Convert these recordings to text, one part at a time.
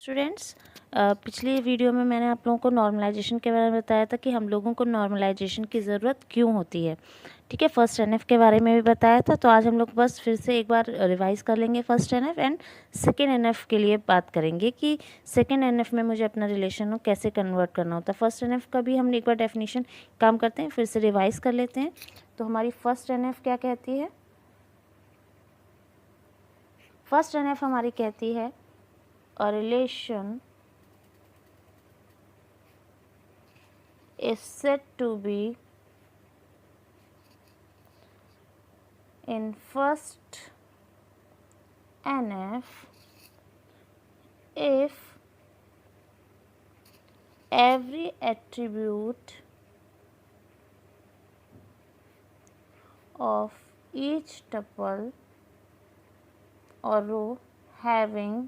Students, पिछली video में मैंने आप लोगों को नॉर्मलाइजेशन के बारे में बताया था कि हम लोगों को नॉर्मलाइजेशन की ज़रूरत क्यों होती है। ठीक है, फर्स्ट एनएफ के बारे में भी बताया था। तो आज हम लोग बस फिर से एक बार रिवाइज कर लेंगे first NF and second NF के लिए बात करेंगे कि सेकेंड एनएफ में मुझे अपना रिलेशन को कैसे कन्वर्ट करना होता है। फर्स्ट एनएफ का भी हम एक बार डेफिनेशन काम करते हैं, फिर से रिवाइज कर लेते हैं। तो हमारी फर्स्ट एनएफ क्या कहती है? फर्स्ट एनएफ हमारी कहती है a relation is said to be in first NF if every attribute of each tuple or row having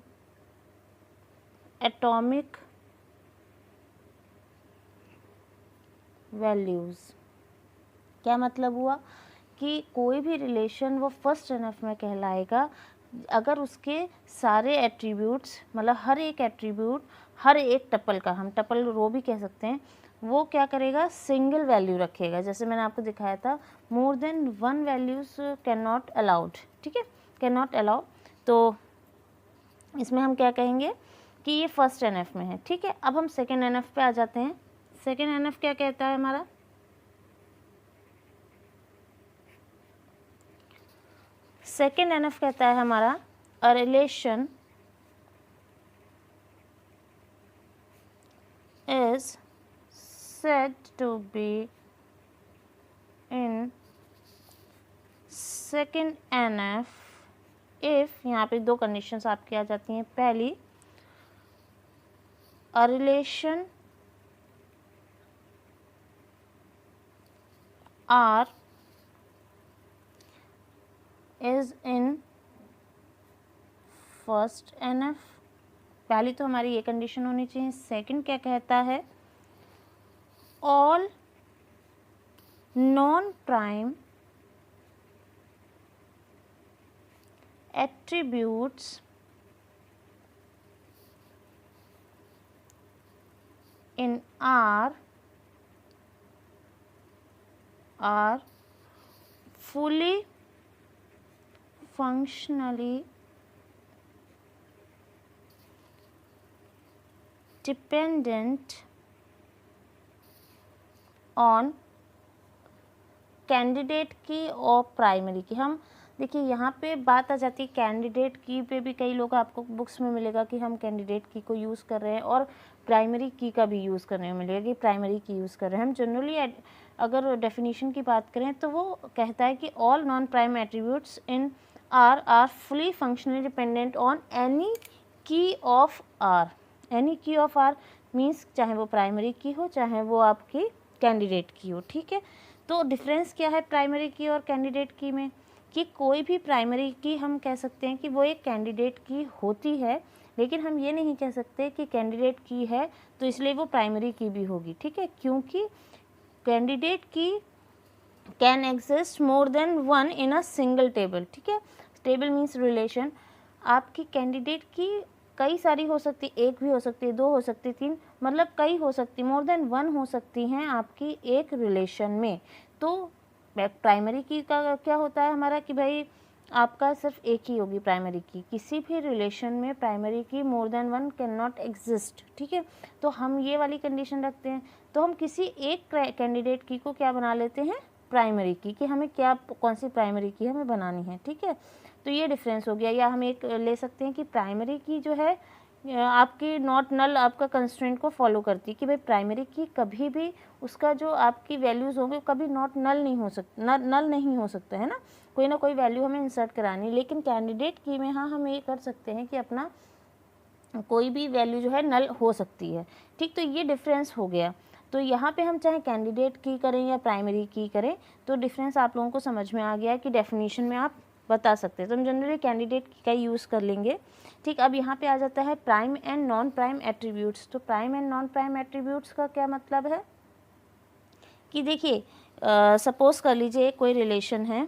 atomic values. क्या मतलब हुआ कि कोई भी रिलेशन वो फर्स्ट एनएफ में कहलाएगा अगर उसके सारे एट्रीब्यूट्स, मतलब हर एक एट्रीब्यूट, हर एक टपल का, हम टपल रो भी कह सकते हैं, वो क्या करेगा, सिंगल वैल्यू रखेगा। जैसे मैंने आपको दिखाया था, more than one values can not allowed. ठीक है, कैन नॉट अलाउ। तो इसमें हम क्या कहेंगे कि ये फर्स्ट एनएफ में है। ठीक है, अब हम सेकेंड एनएफ पे आ जाते हैं। सेकेंड एनएफ क्या कहता है हमारा? सेकेंड एनएफ कहता है हमारा uh relation is said to be in second NF if, यहाँ पे दो कंडीशंस आपकी आ जाती हैं। पहली, a relation R is in first NF। पहली तो हमारी ये कंडीशन होनी चाहिए। सेकंड क्या कहता है? all non prime attributes in R are fully functionally dependent on candidate की और प्राइमरी की। हम देखिए यहाँ पे बात आ जाती है कैंडिडेट की पे भी। कई लोग आपको बुक्स में मिलेगा कि हम कैंडिडेट की को यूज़ कर रहे हैं और प्राइमरी की का भी यूज़ करने में मिलेगा कि प्राइमरी की यूज़ कर रहे हैं। हम जनरली अगर डेफिनेशन की बात करें तो वो कहता है कि all non prime attributes in are fully functionally dependent on any की ऑफ आर। एनी की ऑफ आर मीन्स चाहे वो प्राइमरी की हो, चाहे वो आपकी कैंडिडेट की हो। ठीक है, तो डिफरेंस क्या है प्राइमरी की और कैंडिडेट की में? कि कोई भी प्राइमरी की हम कह सकते हैं कि वो एक कैंडिडेट की होती है, लेकिन हम ये नहीं कह सकते कि कैंडिडेट की है तो इसलिए वो प्राइमरी की भी होगी। ठीक है, क्योंकि कैंडिडेट की can exist more than one in a single table. ठीक है, टेबल मीन्स रिलेशन। आपकी कैंडिडेट की कई सारी हो सकती, एक भी हो सकती है, दो हो सकती, तीन, मतलब कई हो सकती, मोर देन वन हो सकती हैं आपकी एक रिलेशन में। तो प्राइमरी की का क्या होता है हमारा कि भाई आपका सिर्फ एक ही होगी प्राइमरी की। किसी भी रिलेशन में प्राइमरी की more than one can not exist. ठीक है, तो हम ये वाली कंडीशन रखते हैं। तो हम किसी एक कैंडिडेट की को क्या बना लेते हैं, प्राइमरी की, कि हमें क्या, कौन सी प्राइमरी की हमें बनानी है। ठीक है, तो ये डिफरेंस हो गया। या हम एक ले सकते हैं कि प्राइमरी की जो है आपकी नॉट नल आपका कंस्ट्रेंट को फॉलो करती है कि भाई प्राइमरी की कभी भी उसका जो आपकी वैल्यूज़ होंगे कभी नॉट नल नहीं हो सकता, नल नहीं हो सकता है ना, कोई ना कोई वैल्यू हमें इंसर्ट करानी। लेकिन कैंडिडेट की में हाँ हम ये कर सकते हैं कि अपना कोई भी वैल्यू जो है नल हो सकती है। ठीक, तो ये डिफरेंस हो गया। तो यहाँ पे हम चाहे कैंडिडेट की करें या प्राइमरी की करें तो डिफरेंस आप लोगों को समझ में आ गया कि डेफिनेशन में आप बता सकते हैं। तो हम जनरली कैंडिडेट की का यूज़ कर लेंगे। ठीक, अब यहाँ पे आ जाता है prime and non prime attributes. तो prime and non prime attributes का क्या मतलब है कि देखिए सपोज कर लीजिए कोई रिलेशन है,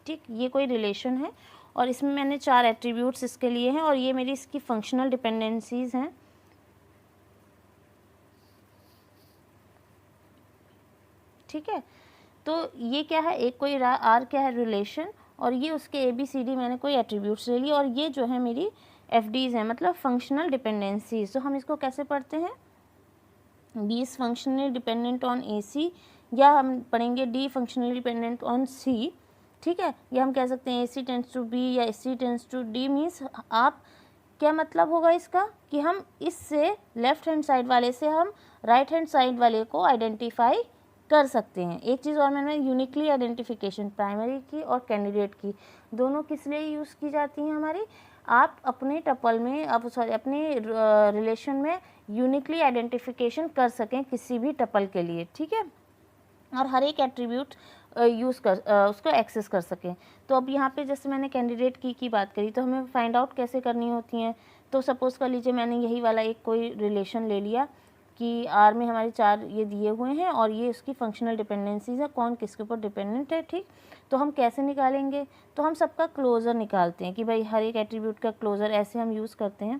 ठीक, ये कोई रिलेशन है और इसमें मैंने 4 एट्रीब्यूट्स इसके लिए हैं और ये मेरी इसकी फंक्शनल डिपेंडेंसीज हैं। ठीक है, तो ये क्या है, एक कोई आर क्या है रिलेशन, और ये उसके ABCD मैंने कोई एट्रीब्यूट्स ले लिए, और ये जो है मेरी FDs हैं, मतलब फंक्शनल डिपेंडेंसीज। तो हम इसको कैसे पढ़ते हैं, B is functionally dependent on AC, या हम पढ़ेंगे D functionally dependent on C। ठीक है, या हम कह सकते हैं AC टेंड्स टू B या AC tends to D। Means आप क्या मतलब होगा इसका कि हम इससे लेफ्ट हैंड साइड वाले से हम राइट हैंड साइड वाले को आइडेंटिफाई कर सकते हैं। एक चीज़ और मैंने यूनिकली आइडेंटिफिकेशन प्राइमरी की और कैंडिडेट की दोनों किस लिए यूज़ की जाती हैं हमारी, आप अपने टपल में अपने रिलेशन में यूनिकली आइडेंटिफिकेशन कर सकें किसी भी टपल के लिए। ठीक है, और हर एक एट्रीब्यूट उसको एक्सेस कर सकें। तो अब यहाँ पे जैसे मैंने कैंडिडेट की बात करी, तो हमें फाइंड आउट कैसे करनी होती हैं। तो सपोज़ कर लीजिए मैंने यही वाला एक कोई रिलेशन ले लिया कि आर में हमारे 4 ये दिए हुए हैं और ये उसकी फंक्शनल डिपेंडेंसीज है, कौन किसके ऊपर डिपेंडेंट है। ठीक, तो हम कैसे निकालेंगे, तो हम सबका क्लोज़र निकालते हैं कि भाई हर एक एट्रीब्यूट का क्लोज़र ऐसे हम यूज़ करते हैं।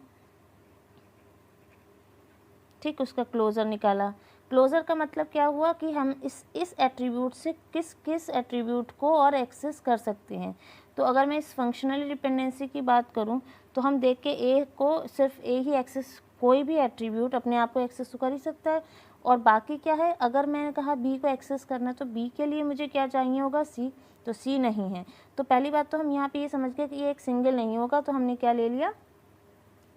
ठीक, उसका क्लोज़र निकाला। क्लोज़र का मतलब क्या हुआ कि हम इस एट्रीब्यूट से किस एट्रीब्यूट को और एक्सेस कर सकते हैं। तो अगर मैं इस फंक्शनल डिपेंडेंसी की बात करूं तो हम देख के ए को सिर्फ ए ही एक्सेस, कोई भी एट्रीब्यूट अपने आप को एक्सेस तो कर ही सकता है, और बाकी क्या है, अगर मैंने कहा बी को एक्सेस करना है तो बी के लिए मुझे क्या चाहिए होगा, सी, तो सी नहीं है। तो पहली बात तो हम यहाँ पे ये समझ गए कि ये एक सिंगल नहीं होगा, तो हमने क्या ले लिया,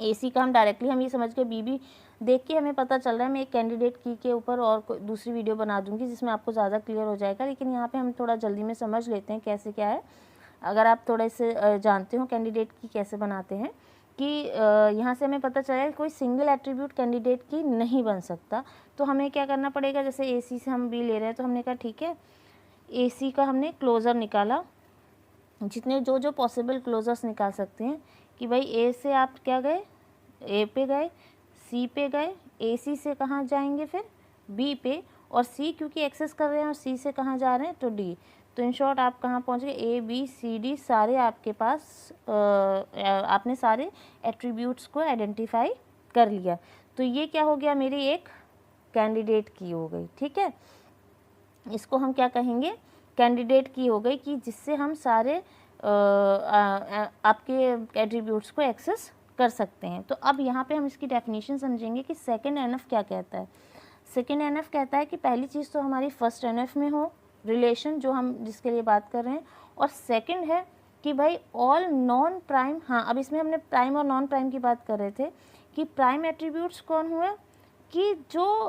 AC का हम डायरेक्टली हम ये समझ के बी देख के हमें पता चल रहा है। मैं एक कैंडिडेट की के ऊपर और दूसरी वीडियो बना दूंगी जिसमें आपको ज़्यादा क्लियर हो जाएगा, लेकिन यहाँ पे हम थोड़ा जल्दी में समझ लेते हैं कैसे क्या है। अगर आप थोड़े से जानते हो कैंडिडेट की कैसे बनाते हैं, कि यहाँ से हमें पता चला कोई सिंगल एट्रीब्यूट कैंडिडेट की नहीं बन सकता। तो हमें क्या करना पड़ेगा, जैसे AC से हम B ले रहे हैं तो हमने कहा ठीक है, AC का हमने क्लोज़र निकाला, जितने जो पॉसिबल क्लोजर्स निकाल सकते हैं कि भाई A से आप क्या गए, A पे गए, C पे गए, AC से कहाँ जाएंगे फिर B पे, और C क्योंकि एक्सेस कर रहे हैं और C से कहाँ जा रहे हैं तो D। तो इन शॉर्ट आप कहाँ पहुँच गए, A B C D सारे आपके पास आपने सारे एट्रीब्यूट्स को आइडेंटिफाई कर लिया। तो ये क्या हो गया, मेरी एक कैंडिडेट की हो गई। ठीक है, इसको हम क्या कहेंगे, कैंडिडेट की हो गई, कि जिससे हम सारे आपके एट्रीब्यूट्स को एक्सेस कर सकते हैं। तो अब यहाँ पे हम इसकी डेफिनेशन समझेंगे कि सेकंड NF क्या कहता है। सेकंड NF कहता है कि पहली चीज़ तो हमारी फर्स्ट NF में हो रिलेशन जो हम जिसके लिए बात कर रहे हैं, और सेकंड है कि भाई ऑल नॉन प्राइम, हाँ अब इसमें हमने प्राइम और नॉन प्राइम की बात कर रहे थे कि प्राइम एट्रीब्यूट्स कौन हुए, कि जो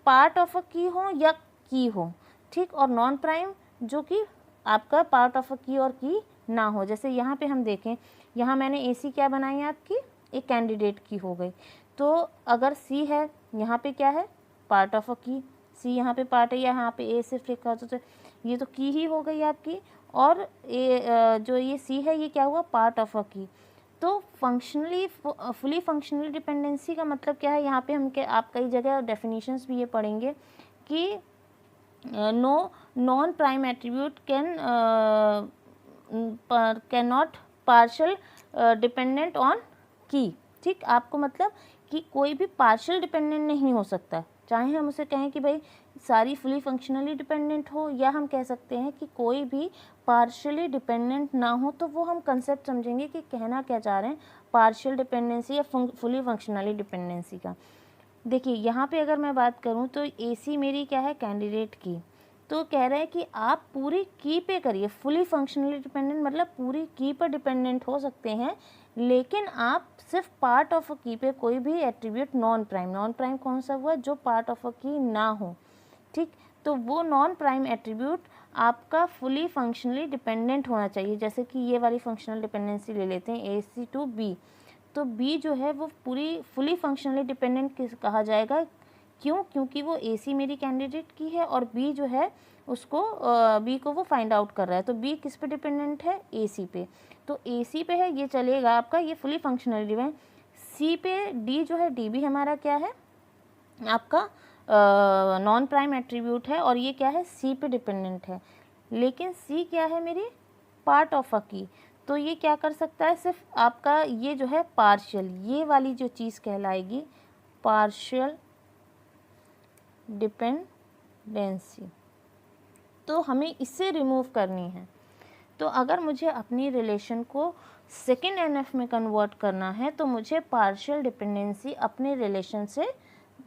पार्ट ऑफ अ की हो या की हो। ठीक, और नॉन प्राइम जो कि आपका पार्ट ऑफ अ की और की ना हो। जैसे यहाँ पे हम देखें, यहाँ मैंने AC क्या बनाई है आपकी, एक कैंडिडेट की हो गई। तो अगर C है, यहाँ पे क्या है, पार्ट ऑफ अ की, C यहाँ पे पार्ट है, यहाँ पे A सिर्फ लिखा हो तो ये तो की ही हो गई आपकी, और जो ये C है ये क्या हुआ, पार्ट ऑफ अ की। तो फंक्शनली फुली फंक्शनल डिपेंडेंसी का मतलब क्या है, यहाँ पे हम आप कई जगह डेफिनेशंस भी ये पढ़ेंगे कि no non-prime attribute cannot partial dependent on key। ठीक, आपको मतलब कि कोई भी पार्शियल डिपेंडेंट नहीं हो सकता, चाहे हम उसे कहें कि भाई सारी फुली फंक्शनली डिपेंडेंट हो, या हम कह सकते हैं कि कोई भी पार्शियली डिपेंडेंट ना हो। तो वो हम कंसेप्ट समझेंगे कि कहना क्या चाह रहे हैं पार्शियल डिपेंडेंसी या फुली फंक्शनली डिपेंडेंसी का। देखिए यहाँ पे अगर मैं बात करूँ तो AC मेरी क्या है, कैंडिडेट की, तो कह रहे हैं कि आप पूरी की पे करिए, फुली फंक्शनली डिपेंडेंट मतलब पूरी की पर डिपेंडेंट हो सकते हैं, लेकिन आप सिर्फ पार्ट ऑफ अ की पे कोई भी एट्रीब्यूट नॉन प्राइम कौन सा हुआ, जो पार्ट ऑफ अ की ना हो। ठीक, तो वो नॉन प्राइम एट्रीब्यूट आपका फुली फंक्शनली डिपेंडेंट होना चाहिए। जैसे कि ये वाली फंक्शनल डिपेंडेंसी ले लेते हैं AC टू B, तो B जो है वो पूरी फुली फंक्शनली डिपेंडेंट कहा जाएगा। क्यों, क्योंकि वो AC मेरी कैंडिडेट की है और B जो है उसको B को वो फाइंड आउट कर रहा है। तो B किस पे डिपेंडेंट है, AC पे, तो AC पे है, ये चलेगा आपका, ये फुली फंक्शनली डिपेंडेंट। C पे D जो है, D भी हमारा क्या है आपका नॉन प्राइम एट्रीब्यूट है, और ये क्या है, C पे डिपेंडेंट है। लेकिन C क्या है मेरी पार्ट ऑफ अ की, तो ये क्या कर सकता है, सिर्फ आपका ये जो है पार्शियल, ये वाली जो चीज़ कहलाएगी पार्शियल डिपेंडेंसी, तो हमें इससे रिमूव करनी है। तो अगर मुझे अपनी रिलेशन को सेकेंड एनएफ में कन्वर्ट करना है तो मुझे पार्शियल डिपेंडेंसी अपने रिलेशन से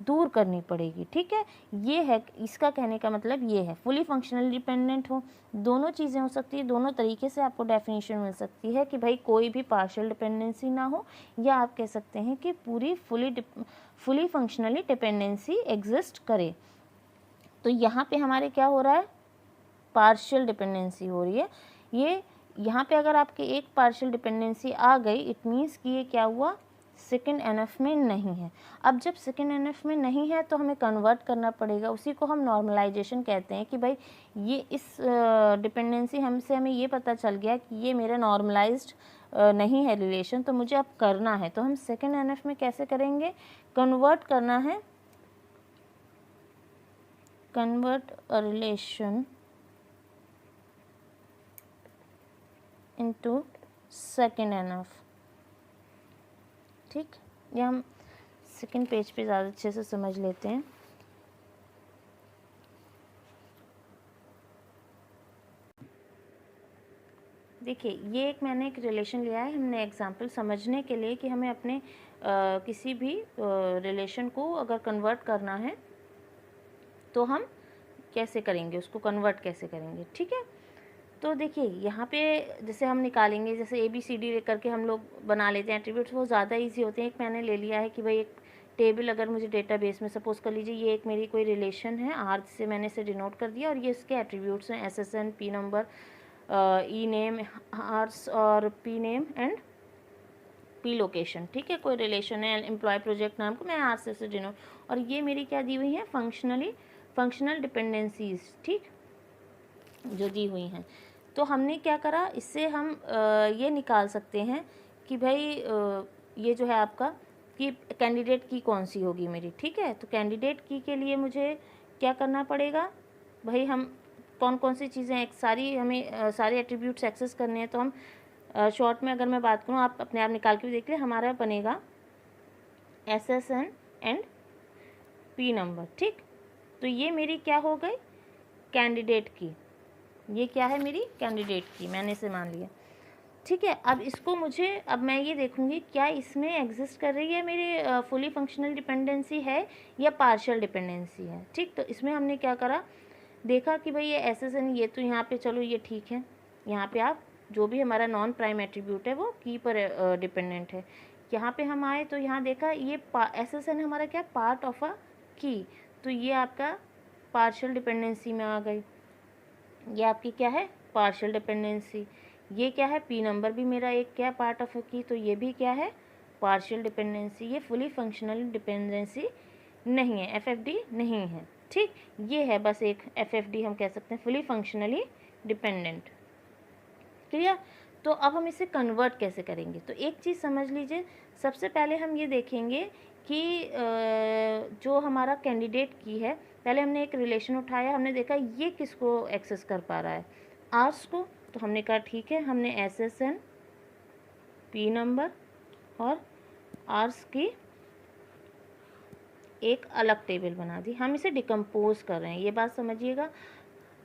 दूर करनी पड़ेगी, ठीक है। ये है, इसका कहने का मतलब ये है। फुली फंक्शनल डिपेंडेंट हो, दोनों चीज़ें हो सकती है, दोनों तरीके से आपको डेफिनेशन मिल सकती है कि भाई कोई भी पार्शियल डिपेंडेंसी ना हो, या आप कह सकते हैं कि पूरी फुली फंक्शनली डिपेंडेंसी एग्जिस्ट करे। तो यहाँ पे हमारे क्या हो रहा है, पार्शियल डिपेंडेंसी हो रही है। ये यहाँ पे अगर आपके एक पार्शियल डिपेंडेंसी आ गई, इट मीन्स कि ये क्या हुआ, सेकेंड एनएफ में नहीं है। अब जब सेकेंड एनएफ में नहीं है तो हमें कन्वर्ट करना पड़ेगा, उसी को हम नॉर्मलाइजेशन कहते हैं कि भाई ये इस डिपेंडेंसी हमसे हमें ये पता चल गया कि ये मेरा नॉर्मलाइज्ड नहीं है रिलेशन, तो मुझे अब करना है। तो हम सेकेंड एनएफ में कैसे करेंगे, कन्वर्ट करना है, convert a relation into second NF, ठीक। ये हम सेकेंड पेज पे ज़्यादा अच्छे से समझ लेते हैं। देखिए, ये एक मैंने एक रिलेशन लिया है, हमने एग्जांपल समझने के लिए कि हमें अपने किसी भी रिलेशन को अगर कन्वर्ट करना है तो हम कैसे करेंगे, उसको कन्वर्ट कैसे करेंगे, ठीक है। तो देखिए यहाँ पे जैसे हम निकालेंगे, जैसे ABCD लेकर के हम लोग बना लेते हैं एट्रीब्यूट्स, वो ज़्यादा इजी होते हैं। एक मैंने ले लिया है कि भाई एक टेबल अगर मुझे डेटाबेस में, सपोज कर लीजिए ये एक मेरी कोई रिलेशन है, आर से मैंने इसे डिनोट कर दिया, और ये इसके एट्रीब्यूट्स हैं SSN, P number, E name, आर्स और P name and P location, ठीक है। कोई रिलेशन है, एम्प्लॉय प्रोजेक्ट नाम को मैं आर से डिनोट, और ये मेरी क्या दी हुई है, फंक्शनल डिपेंडेंसीज, ठीक, जो दी हुई हैं। तो हमने क्या करा, इससे हम ये निकाल सकते हैं कि भाई ये जो है आपका कि कैंडिडेट की कौन सी होगी मेरी, ठीक है। तो कैंडिडेट की के लिए मुझे क्या करना पड़ेगा, भाई हम कौन कौन सी चीज़ें सारी हमें सारे एट्रीब्यूट्स एक्सेस करने हैं। तो हम शॉर्ट में अगर मैं बात करूँ, आप अपने आप निकाल के भी देख लें, हमारा बनेगा SSN एंड P नंबर, ठीक। तो ये मेरी क्या हो गई, कैंडिडेट की, ये क्या है मेरी कैंडिडेट की, मैंने इसे मान लिया, ठीक है। अब इसको मुझे, अब मैं ये देखूंगी क्या इसमें एग्जिस्ट कर रही है मेरी फुली फंक्शनल डिपेंडेंसी है या पार्शियल डिपेंडेंसी है, ठीक। तो इसमें हमने क्या करा, देखा कि भाई ये SSN, ये तो यहाँ पे चलो ये ठीक है, यहाँ पे आप जो भी हमारा नॉन प्राइम एट्रीब्यूट है वो की पर डिपेंडेंट है। यहाँ पे हम आए तो यहाँ देखा ये SSN हमारा क्या, पार्ट ऑफ अ की, तो ये आपका पार्शियल डिपेंडेंसी में आ गई, ये आपकी क्या है, पार्शियल डिपेंडेंसी। ये क्या है, P नंबर भी मेरा एक क्या पार्ट ऑफ की, तो ये भी क्या है, पार्शियल डिपेंडेंसी। ये फुली फंक्शनल डिपेंडेंसी नहीं है, FFD नहीं है, ठीक। ये है बस एक FFD, हम कह सकते हैं फुली फंक्शनली डिपेंडेंट, क्लियर। तो अब हम इसे कन्वर्ट कैसे करेंगे, तो एक चीज़ समझ लीजिए, सबसे पहले हम ये देखेंगे कि जो हमारा कैंडिडेट की है, पहले हमने एक रिलेशन उठाया, हमने देखा ये किसको एक्सेस कर पा रहा है, आर्स को, तो हमने कहा ठीक है, हमने SSN, P नंबर और आर्स की एक अलग टेबल बना दी। हम इसे डिकम्पोज कर रहे हैं, ये बात समझिएगा,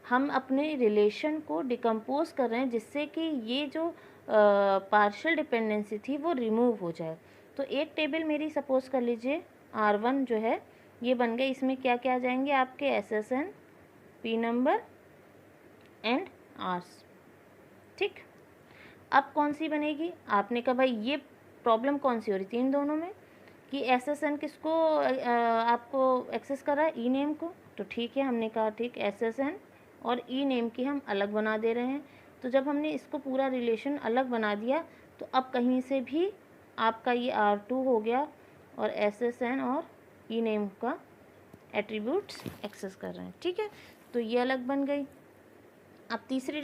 हम अपने रिलेशन को डिकम्पोज कर रहे हैं जिससे कि ये जो पार्शियल डिपेंडेंसी थी वो रिमूव हो जाए। तो एक टेबल मेरी सपोज कर लीजिए R1 जो है ये बन गई, इसमें क्या क्या आ जाएंगे आपके SSN, P नंबर एंड आर्स, ठीक। अब कौन सी बनेगी, आपने कहा भाई ये प्रॉब्लम कौन सी हो रही थी इन दोनों में कि SSN किसको आपको एक्सेस कर रहा है, ई नेम को, तो ठीक है, हमने कहा ठीक SSN और ई नेम की हम अलग बना दे रहे हैं। तो जब हमने इसको पूरा रिलेशन अलग बना दिया तो अब कहीं से भी आपका ये R2 हो गया और SSN और ई नेम का एट्रीब्यूट्स एक्सेस कर रहे हैं, ठीक है। तो ये अलग बन गई। अब तीसरी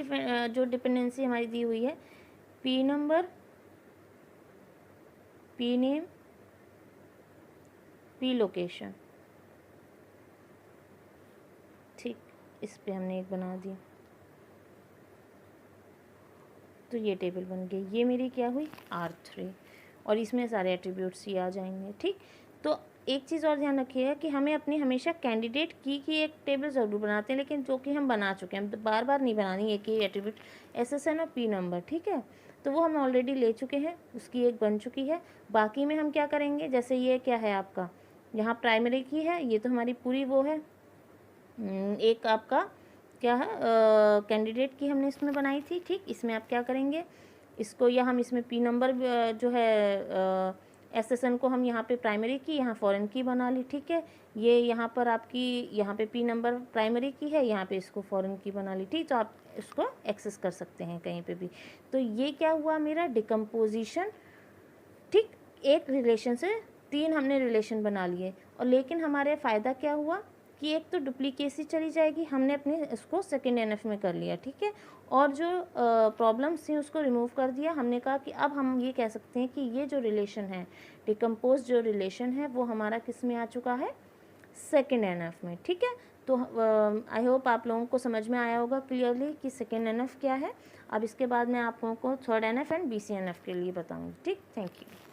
जो डिपेंडेंसी हमारी दी हुई है, P number, P name, P location, ठीक, इस पे हमने एक बना दी। तो ये टेबल बन गई, ये मेरी क्या हुई R3 और इसमें सारे एट्रीब्यूट्स ही आ जाएंगे। ठीक, तो एक चीज़ और ध्यान रखिएगा कि हमें अपनी हमेशा कैंडिडेट की एक टेबल ज़रूर बनाते हैं, लेकिन जो कि हम बना चुके हैं, हम बार बार नहीं बनानी एक ही एट्रीब्यूट SSN और P नंबर। ठीक है, तो वो हम ऑलरेडी ले चुके हैं, उसकी एक बन चुकी है। बाकी में हम क्या करेंगे, जैसे ये क्या है आपका, यहाँ प्राइमरी की है, ये तो हमारी पूरी वो है, एक आपका क्या है कैंडिडेट की हमने इसमें बनाई थी। ठीक, इसमें आप क्या करेंगे, इसको या हम इसमें P नंबर जो है SSN को हम यहाँ पे प्राइमरी की, यहाँ फॉरेन की बना ली। ठीक है, ये यहाँ पर आपकी यहाँ पे P नंबर प्राइमरी की है, यहाँ पे इसको फॉरेन की बना ली। ठीक, तो आप इसको एक्सेस कर सकते हैं कहीं पे भी। तो ये क्या हुआ मेरा डिकम्पोजिशन। ठीक, एक रिलेशन से 3 हमने रिलेशन बना लिए, और लेकिन हमारे फ़ायदा क्या हुआ कि एक तो डुप्लीकेसी चली जाएगी, हमने अपने इसको सेकेंड NF में कर लिया। ठीक है, और जो प्रॉब्लम्स थी उसको रिमूव कर दिया। हमने कहा कि अब हम ये कह सकते हैं कि ये जो रिलेशन है, डिकम्पोज जो रिलेशन है, वो हमारा किस में आ चुका है, सेकेंड NF में। ठीक है, तो आई होप आप लोगों को समझ में आया होगा क्लियरली कि सेकेंड NF क्या है। अब इसके बाद मैं आप लोगों को थर्ड NF एंड BCNF के लिए बताऊँगी। ठीक, थैंक यू।